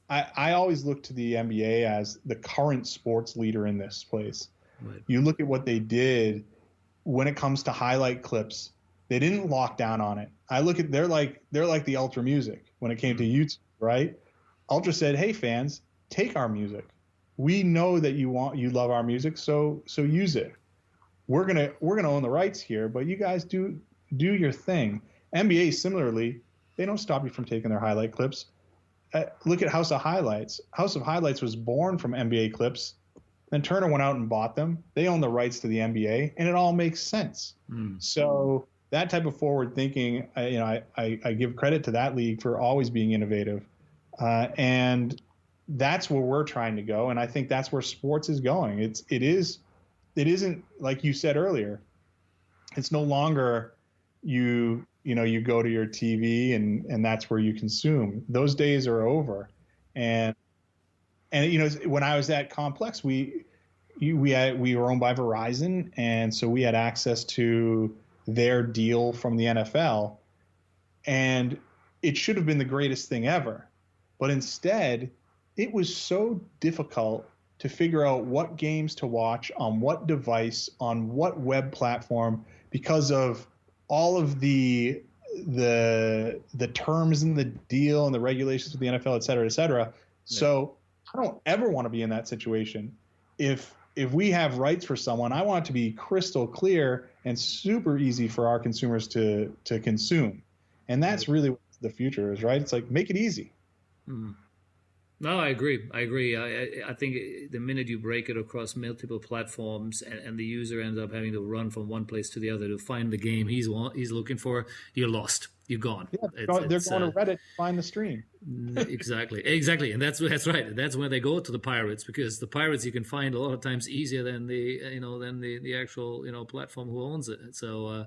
I always look to the NBA as the current sports leader in this place. Right. You look at what they did when it comes to highlight clips. They didn't lock down on it. They're like the Ultra Music when it came to YouTube, right? Ultra said, "Hey fans, take our music. We know that you love our music, so use it. We're gonna own the rights here, but you guys do your thing." NBA similarly, they don't stop you from taking their highlight clips. Look at House of Highlights. House of Highlights was born from NBA clips. Then Turner went out and bought them. They own the rights to the NBA, and it all makes sense. So that type of forward thinking, I give credit to that league for always being innovative, and that's where we're trying to go. And I think that's where sports is going. It isn't like you said earlier. It's no longer you go to your TV and that's where you consume. Those days are over. And when I was at Complex, we were owned by Verizon, and so we had access to their deal from the NFL, and it should have been the greatest thing ever. But instead, it was so difficult to figure out what games to watch on what device, on what web platform, because of all of the terms in the deal and the regulations with the NFL, et cetera, et cetera. Yeah. So I don't ever want to be in that situation. If we have rights for someone, I want it to be crystal clear and super easy for our consumers to consume. And that's really what the future is, right? It's like, make it easy. Mm. No, I agree. I think the minute you break it across multiple platforms and the user ends up having to run from one place to the other to find the game he's looking for, you're lost. You're gone. Yeah, they're going to Reddit to find the stream. Exactly, and that's right. That's when they go to the pirates, because the pirates you can find a lot of times easier than the actual platform who owns it. So.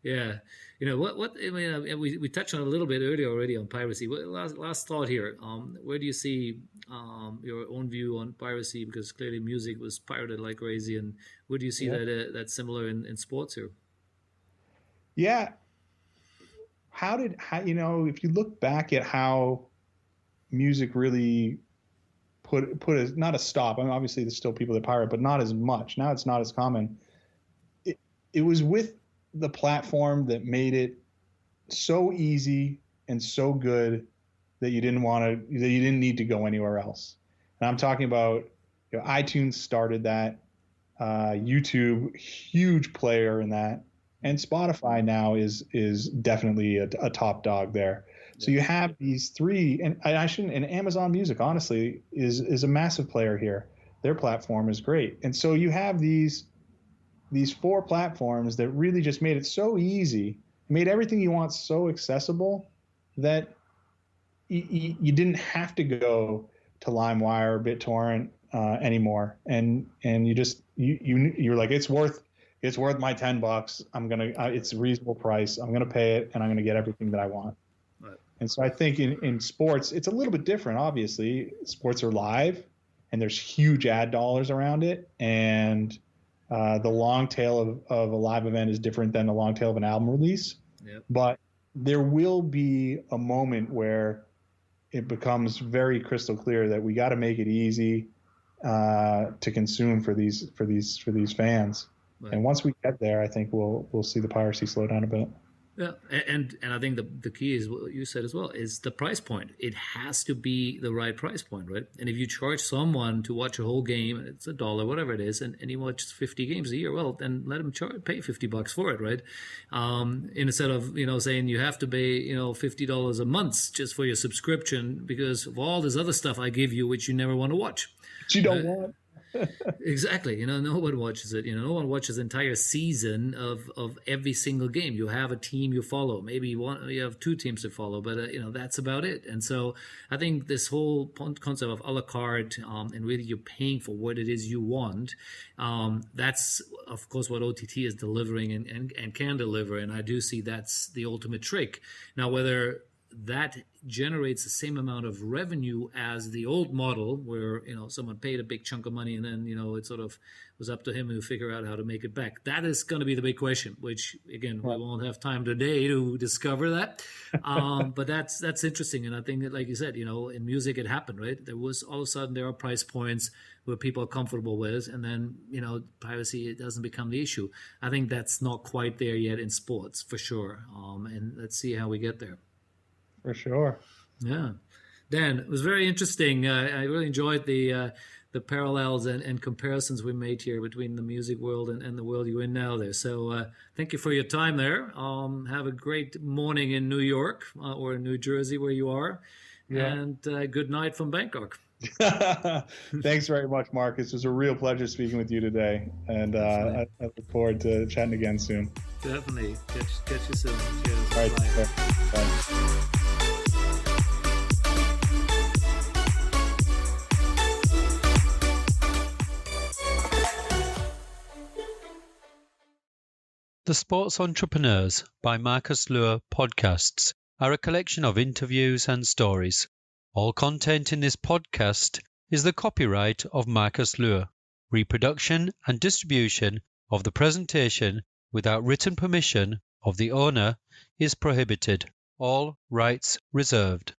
Yeah, what I mean, we touched on it a little bit earlier already on piracy. Last thought here. Where do you see your own view on piracy? Because clearly music was pirated like crazy, and where do you see that that's similar in sports here? Yeah, if you look back at how music really put not a stop. I mean, obviously there's still people that pirate, but not as much. Now it's not as common. It was with the platform that made it so easy and so good that you didn't need to go anywhere else. And I'm talking about, iTunes started that, YouTube, huge player in that, and Spotify now is definitely a top dog there. So you have these three, and Amazon Music, honestly, is a massive player here. Their platform is great. And so you have these four platforms that really just made it so easy, made everything you want so accessible that you didn't have to go to LimeWire or BitTorrent anymore. And you're like, it's worth my $10. It's a reasonable price. I'm gonna pay it, and I'm gonna get everything that I want. Right. And so I think in sports, it's a little bit different. Obviously, sports are live, and there's huge ad dollars around it, and the long tail of a live event is different than the long tail of an album release. Yep. But there will be a moment where it becomes very crystal clear that we got to make it easy to consume for these fans. Right. And once we get there, I think we'll see the piracy slow down a bit. Yeah, and I think the key is what you said as well, is the price point. It has to be the right price point, right? And if you charge someone to watch a whole game, it's $1, whatever it is, and he watches 50 games a year, well, then let him pay $50 for it, right? Instead of saying you have to pay $50 a month just for your subscription because of all this other stuff I give you, which you never want to watch. But you don't want. Exactly. No one watches it. No one watches the entire season of every single game. You have a team you follow. Maybe you have two teams to follow, but that's about it. And so I think this whole concept of a la carte and really you're paying for what it is you want. That's of course what OTT is delivering and can deliver. And I do see that's the ultimate trick. Now, whether that generates the same amount of revenue as the old model where someone paid a big chunk of money and then it sort of was up to him to figure out how to make it back. That is going to be the big question, which again we won't have time today to discover that. But that's interesting, and I think that, like you said, in music it happened, right? There was all of a sudden there are price points where people are comfortable with, and then piracy, it doesn't become the issue. I think that's not quite there yet in sports for sure, and let's see how we get there. For sure. Yeah. Dan, it was very interesting. I really enjoyed the parallels and comparisons we made here between the music world and the world you're in now there. So thank you for your time there. Have a great morning in New York or in New Jersey where you are. Yeah. And good night from Bangkok. Thanks very much, Marcus. It was a real pleasure speaking with you today. And I look forward to chatting again soon. Definitely. Catch you soon. Cheers. All right. Bye. The Sports Entrepreneurs by Marcus Luer podcasts are a collection of interviews and stories. All content in this podcast is the copyright of Marcus Luer. Reproduction and distribution of the presentation without written permission of the owner is prohibited. All rights reserved.